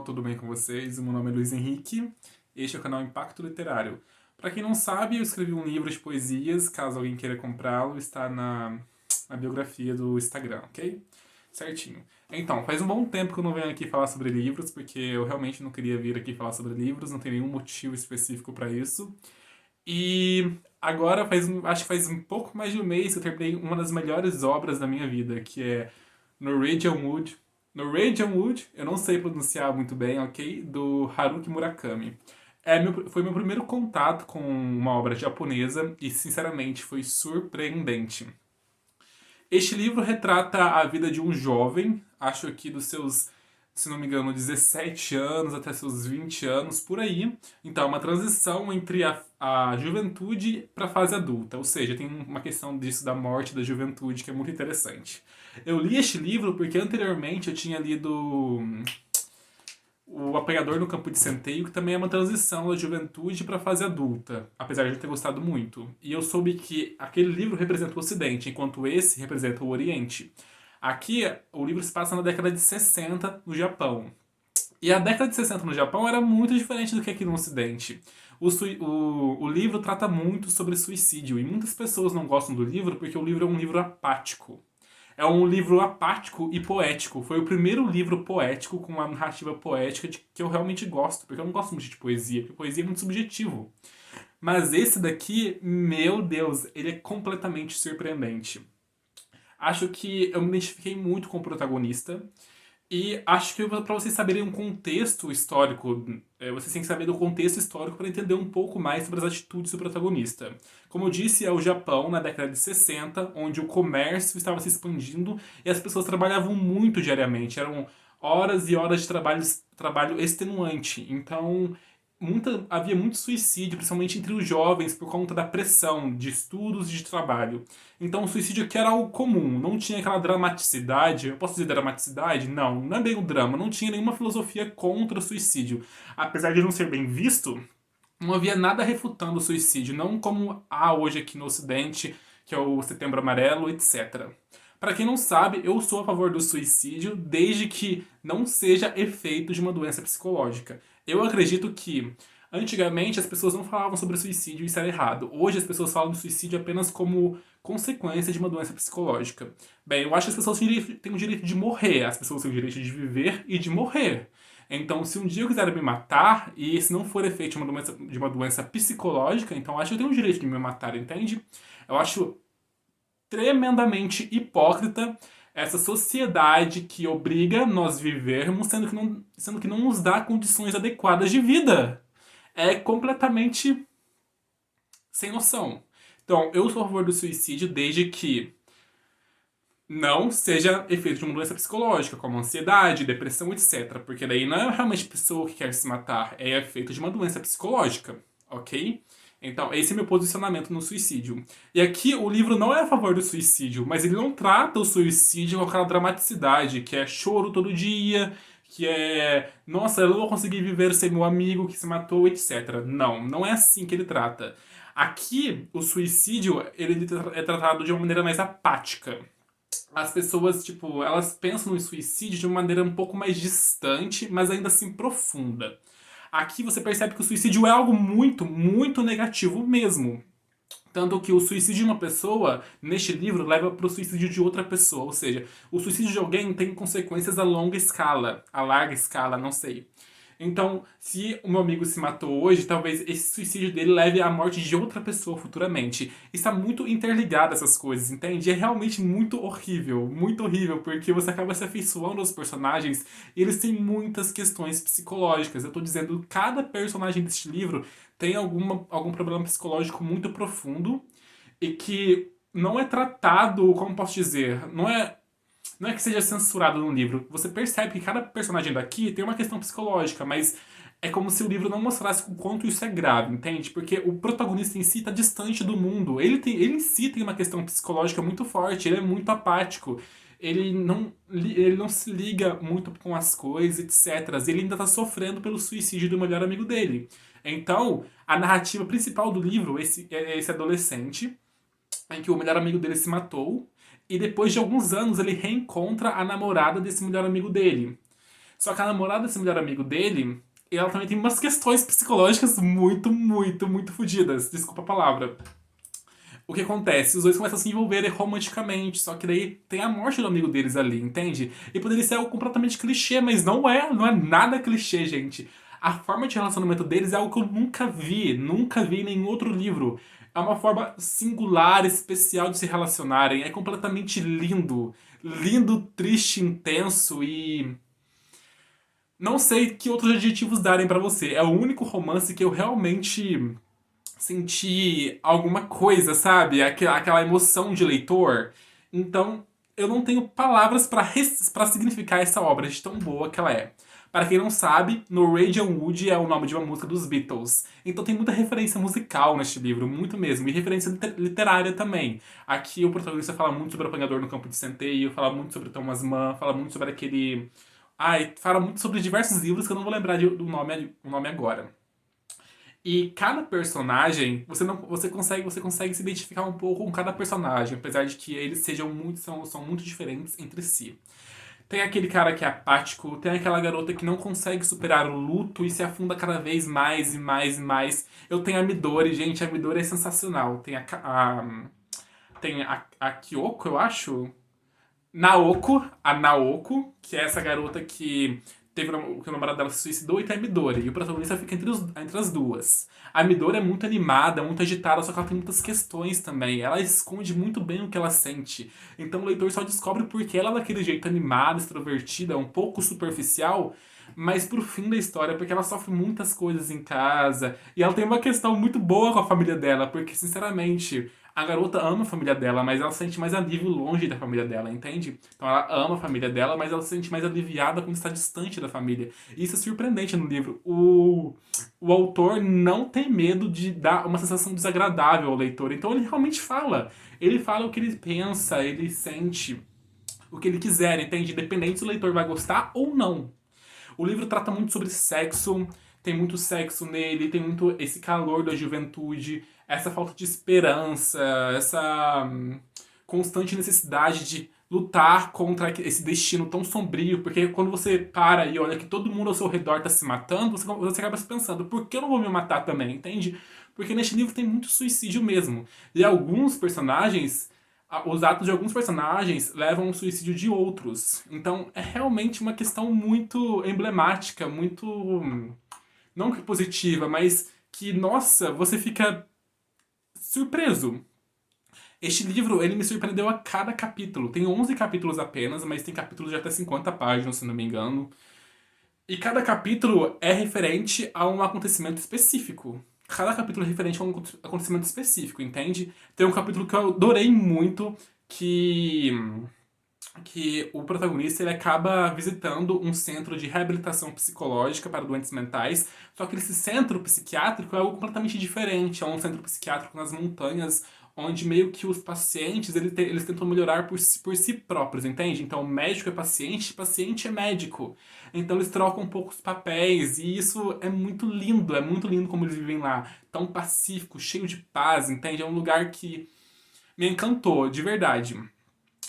tudo bem com vocês? O meu nome é Luiz Henrique, este é o canal Impacto Literário. Para quem não sabe, eu escrevi um livro de poesias, caso alguém queira comprá-lo, está na biografia do Instagram, ok? Certinho. Então, faz um bom tempo que eu não venho aqui falar sobre livros, porque eu realmente não queria vir aqui falar sobre livros, não tem nenhum motivo específico para isso. E agora acho que faz um pouco mais de um mês que eu terminei uma das melhores obras da minha vida, que é Norwegian Wood. Norwegian Wood, eu não sei pronunciar muito bem, ok? Do Haruki Murakami. Foi meu primeiro contato com uma obra japonesa e, sinceramente, foi surpreendente. Este livro retrata a vida de um jovem, acho que dos seus, se não me engano, 17 anos até seus 20 anos, por aí. Então, é uma transição entre a juventude para a fase adulta, ou seja, tem uma questão disso da morte da juventude que é muito interessante. Eu li este livro porque anteriormente eu tinha lido O Apanhador no Campo de Centeio, que também é uma transição da juventude para a fase adulta, apesar de eu ter gostado muito. E eu soube que aquele livro representa o Ocidente, enquanto esse representa o Oriente. Aqui, o livro se passa na década de 60 no Japão. E a década de 60 no Japão era muito diferente do que aqui no Ocidente. O livro trata muito sobre suicídio, e muitas pessoas não gostam do livro porque o livro é um livro apático. É um livro apático e poético. Foi o primeiro livro poético com uma narrativa poética que eu realmente gosto, porque eu não gosto muito de poesia, porque poesia é muito subjetivo. Mas esse daqui, meu Deus, ele é completamente surpreendente. Acho que eu me identifiquei muito com o protagonista. E acho que para vocês saberem um contexto histórico, vocês têm que saber do contexto histórico para entender um pouco mais sobre as atitudes do protagonista. Como eu disse, é o Japão na década de 60, onde o comércio estava se expandindo e as pessoas trabalhavam muito diariamente. Eram horas e horas de trabalho extenuante. Então, havia muito suicídio, principalmente entre os jovens, por conta da pressão de estudos e de trabalho. Então o suicídio aqui era algo comum, não tinha aquela dramaticidade. Eu posso dizer dramaticidade? Não, não é bem o drama, não tinha nenhuma filosofia contra o suicídio. Apesar de não ser bem visto, não havia nada refutando o suicídio, não como há hoje aqui no Ocidente, que é o Setembro Amarelo, etc. Para quem não sabe, eu sou a favor do suicídio desde que não seja efeito de uma doença psicológica. Eu acredito que antigamente as pessoas não falavam sobre suicídio e isso era errado. Hoje as pessoas falam do suicídio apenas como consequência de uma doença psicológica. Bem, eu acho que as pessoas têm o direito de morrer, as pessoas têm o direito de viver e de morrer. Então, se um dia eu quiser me matar, e se não for efeito de uma doença psicológica, então eu acho que eu tenho o direito de me matar, entende? Eu acho tremendamente hipócrita essa sociedade que obriga nós vivermos, sendo que não nos dá condições adequadas de vida. É completamente sem noção. Então, eu sou a favor do suicídio desde que não seja efeito de uma doença psicológica, como ansiedade, depressão, etc. Porque daí não é realmente a pessoa que quer se matar, é efeito de uma doença psicológica, ok? Então, esse é meu posicionamento no suicídio. E aqui o livro não é a favor do suicídio, mas ele não trata o suicídio com aquela dramaticidade, que é choro todo dia, que é, nossa, eu não vou conseguir viver sem meu amigo que se matou, etc. Não, não é assim que ele trata. Aqui, o suicídio ele é tratado de uma maneira mais apática. As pessoas, tipo, elas pensam no suicídio de uma maneira um pouco mais distante, mas ainda assim profunda. Aqui você percebe que o suicídio é algo muito, muito negativo mesmo. Tanto que o suicídio de uma pessoa, neste livro, leva para o suicídio de outra pessoa. Ou seja, o suicídio de alguém tem consequências a longa escala, a larga escala, não sei. Então, se o meu amigo se matou hoje, talvez esse suicídio dele leve à morte de outra pessoa futuramente. Está muito interligado essas coisas, entende? É realmente muito horrível, porque você acaba se afeiçoando aos personagens e eles têm muitas questões psicológicas. Eu estou dizendo, cada personagem deste livro tem algum problema psicológico muito profundo e que não é tratado, como posso dizer, não é que seja censurado no livro. Você percebe que cada personagem daqui tem uma questão psicológica, mas é como se o livro não mostrasse o quanto isso é grave, entende? Porque o protagonista em si está distante do mundo. Ele em si tem uma questão psicológica muito forte, ele é muito apático. Ele não se liga muito com as coisas, etc. Ele ainda está sofrendo pelo suicídio do melhor amigo dele. Então, a narrativa principal do livro é esse adolescente, em que o melhor amigo dele se matou, e depois de alguns anos ele reencontra a namorada desse melhor amigo dele. Só que a namorada desse melhor amigo dele, ela também tem umas questões psicológicas muito, muito, muito fodidas. Desculpa a palavra. O que acontece? Os dois começam a se envolver romanticamente, só que daí tem a morte do amigo deles ali, entende? E poderia ser algo completamente clichê, mas não é nada clichê, gente. A forma de relacionamento deles é algo que eu nunca vi em nenhum outro livro. É uma forma singular, especial de se relacionarem. É completamente lindo. Lindo, triste, intenso e. Não sei que outros adjetivos darem pra você. É o único romance que eu realmente sentir alguma coisa, sabe? Aquela emoção de leitor. Então, eu não tenho palavras para significar essa obra de tão boa que ela é. Para quem não sabe, Norwegian Wood é o nome de uma música dos Beatles. Então tem muita referência musical neste livro, muito mesmo, e referência literária também. Aqui o protagonista fala muito sobre o apanhador no campo de centeio, fala muito sobre Thomas Mann, fala muito sobre aquele. Ai, fala muito sobre diversos livros que eu não vou lembrar o nome agora. E cada personagem, você consegue se identificar um pouco com cada personagem, apesar de que eles são muito diferentes entre si. Tem aquele cara que é apático, tem aquela garota que não consegue superar o luto e se afunda cada vez mais e mais e mais. Eu tenho a Midori, gente, a Midori é sensacional. Tem a Kyoko, eu acho. A Naoko, que é essa garota que o namorado dela se suicidou, e tem a Midori. E o protagonista fica entre as duas. A Midori é muito animada, muito agitada, só que ela tem muitas questões também. Ela esconde muito bem o que ela sente. Então o leitor só descobre porque ela é daquele jeito animada, extrovertida, um pouco superficial, mas pro fim da história, porque ela sofre muitas coisas em casa. E ela tem uma questão muito boa com a família dela, porque, sinceramente, a garota ama a família dela, mas ela sente mais alívio longe da família dela, entende? Então ela ama a família dela, mas ela se sente mais aliviada quando está distante da família. E isso é surpreendente no livro. O autor não tem medo de dar uma sensação desagradável ao leitor. Então ele realmente fala. Ele fala o que ele pensa, ele sente o que ele quiser, entende? Independente se o leitor vai gostar ou não. O livro trata muito sobre sexo, tem muito sexo nele, tem muito esse calor da juventude, essa falta de esperança, essa constante necessidade de lutar contra esse destino tão sombrio, porque quando você para e olha que todo mundo ao seu redor está se matando, você acaba se pensando, por que eu não vou me matar também, entende? Porque neste livro tem muito suicídio mesmo. E alguns personagens, os atos de alguns personagens levam ao suicídio de outros. Então é realmente uma questão muito emblemática, muito. Não que positiva, mas que, nossa, você fica surpreso. Este livro, ele me surpreendeu a cada capítulo. Tem 11 capítulos apenas, mas tem capítulos de até 50 páginas, se não me engano. E cada capítulo é referente a um acontecimento específico. Cada capítulo é referente a um acontecimento específico, entende? Tem um capítulo que eu adorei muito, que o protagonista ele acaba visitando um centro de reabilitação psicológica para doentes mentais, só que esse centro psiquiátrico é algo completamente diferente, é um centro psiquiátrico nas montanhas, onde meio que os pacientes eles tentam melhorar por si próprios, entende? Então o médico é paciente é médico. Então eles trocam um pouco os papéis, e isso é muito lindo como eles vivem lá, tão pacífico, cheio de paz, entende? É um lugar que me encantou, de verdade.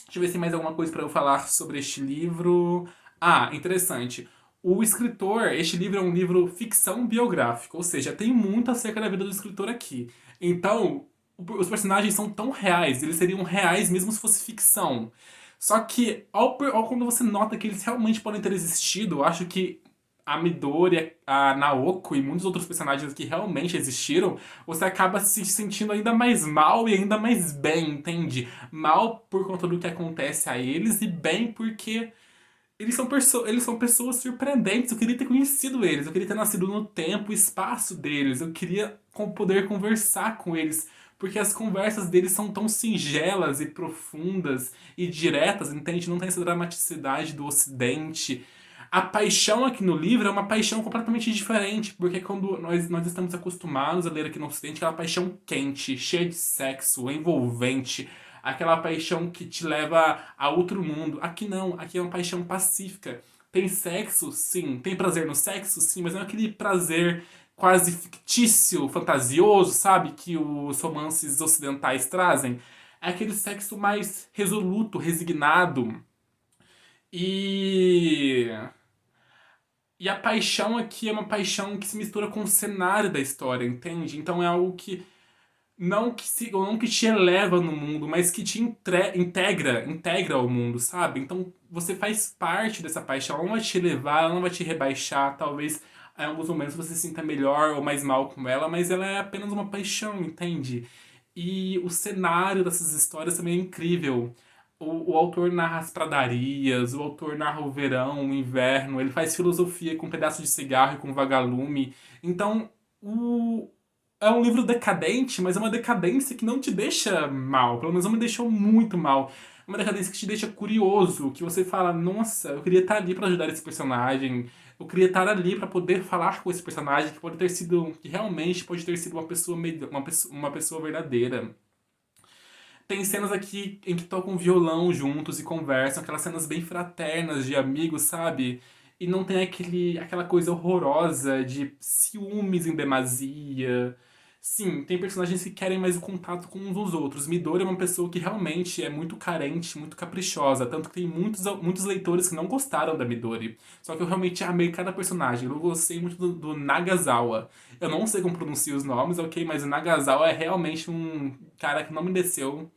Deixa eu ver se tem mais alguma coisa para eu falar sobre este livro. Ah, interessante. Este livro é um livro ficção biográfica, ou seja, tem muito acerca da vida do escritor aqui. Então, os personagens são tão reais, eles seriam reais mesmo se fosse ficção. Só que, quando você nota que eles realmente podem ter existido, eu acho que a Midori, a Naoko e muitos outros personagens que realmente existiram, você acaba se sentindo ainda mais mal e ainda mais bem, entende? Mal por conta do que acontece a eles e bem porque eles são pessoas surpreendentes. Eu queria ter conhecido eles, eu queria ter nascido no tempo e espaço deles, eu queria poder conversar com eles. Porque as conversas deles são tão singelas e profundas e diretas, entende? Não tem essa dramaticidade do Ocidente. A paixão aqui no livro é uma paixão completamente diferente, porque quando nós estamos acostumados a ler aqui no Ocidente, aquela paixão quente, cheia de sexo, envolvente, aquela paixão que te leva a outro mundo. Aqui não, aqui é uma paixão pacífica. Tem sexo, sim. Tem prazer no sexo, sim, mas não é aquele prazer quase fictício, fantasioso, sabe? Que os romances ocidentais trazem. É aquele sexo mais resoluto, resignado. E E a paixão aqui é uma paixão que se mistura com o cenário da história, entende? Então é algo que não que te eleva no mundo, mas que te integra ao mundo, sabe? Então você faz parte dessa paixão, ela não vai te elevar, ela não vai te rebaixar, talvez em alguns momentos você se sinta melhor ou mais mal com ela, mas ela é apenas uma paixão, entende? E o cenário dessas histórias também é incrível. O autor narra as pradarias, o autor narra o verão, o inverno, ele faz filosofia com um pedaço de cigarro e com vagalume. Então, o, é um livro decadente, mas é uma decadência que não te deixa mal. Pelo menos não me deixou muito mal. É uma decadência que te deixa curioso, que você fala, nossa, eu queria estar ali para ajudar esse personagem. Eu queria estar ali para poder falar com esse personagem que pode ter sido, que realmente pode ter sido uma pessoa, uma pessoa verdadeira. Tem cenas aqui em que tocam violão juntos e conversam, aquelas cenas bem fraternas de amigos, sabe? E não tem aquela coisa horrorosa de ciúmes em demasia. Sim, tem personagens que querem mais o contato com uns dos outros. Midori é uma pessoa que realmente é muito carente, muito caprichosa. Tanto que tem muitos leitores que não gostaram da Midori. Só que eu realmente amei cada personagem. Eu gostei muito do Nagasawa. Eu não sei como pronunciar os nomes, ok? Mas o Nagasawa é realmente um cara que não me desceu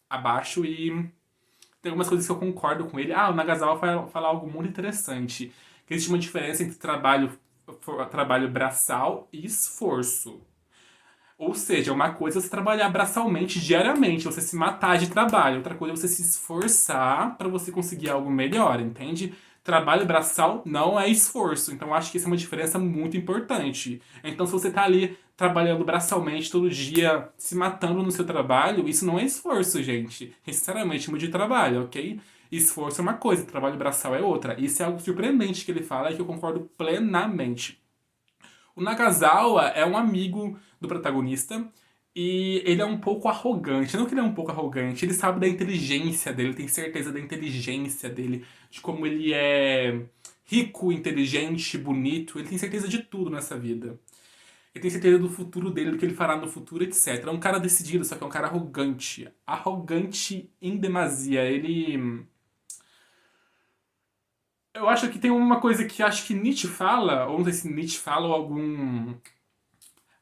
abaixo e tem algumas coisas que eu concordo com ele. Ah, o Nagasawa fala algo muito interessante. Que existe uma diferença entre trabalho braçal e esforço. Ou seja, uma coisa é você trabalhar braçalmente diariamente, você se matar de trabalho. Outra coisa é você se esforçar para você conseguir algo melhor, entende? Trabalho braçal não é esforço. Então, eu acho que isso é uma diferença muito importante. Então, se você tá ali trabalhando braçalmente todo dia, se matando no seu trabalho, isso não é esforço, gente. Sinceramente, mude de trabalho, ok? Esforço é uma coisa, trabalho braçal é outra. Isso é algo surpreendente que ele fala e que eu concordo plenamente. O Nagasawa é um amigo do protagonista e ele é um pouco arrogante. Não que ele é um pouco arrogante, ele sabe da inteligência dele, tem certeza da inteligência dele, de como ele é rico, inteligente, bonito. Ele tem certeza de tudo nessa vida. Ele tem certeza do futuro dele, do que ele fará no futuro, etc. É um cara decidido, só que é um cara arrogante. Arrogante em demasia. Ele. Eu acho que tem uma coisa que acho que Nietzsche fala, ou não sei se Nietzsche fala ou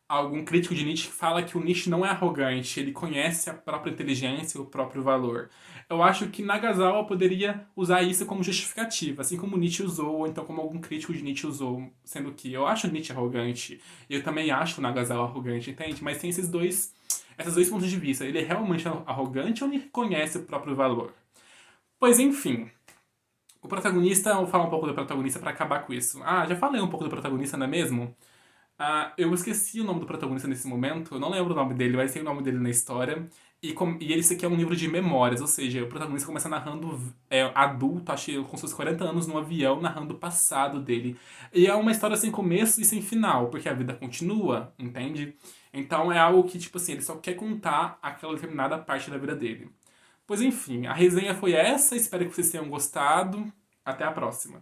algum crítico de Nietzsche que fala que o Nietzsche não é arrogante, ele conhece a própria inteligência e o próprio valor. Eu acho que Nagasawa poderia usar isso como justificativa, assim como Nietzsche usou, ou então como algum crítico de Nietzsche usou, sendo que eu acho Nietzsche arrogante, e eu também acho o Nagasawa arrogante, entende? Mas tem esses dois pontos de vista. Ele é realmente arrogante ou ele reconhece o próprio valor? Pois enfim, o protagonista, eu vou falar um pouco do protagonista para acabar com isso. Ah, já falei um pouco do protagonista, não é mesmo? Ah, eu esqueci o nome do protagonista nesse momento, eu não lembro o nome dele, mas tem o nome dele na história. E esse aqui é um livro de memórias, ou seja, o protagonista começa narrando adulto, acho que com seus 40 anos, num avião, narrando o passado dele. E é uma história sem começo e sem final, porque a vida continua, entende? Então é algo que, tipo assim, ele só quer contar aquela determinada parte da vida dele. Pois enfim, a resenha foi essa, espero que vocês tenham gostado. Até a próxima.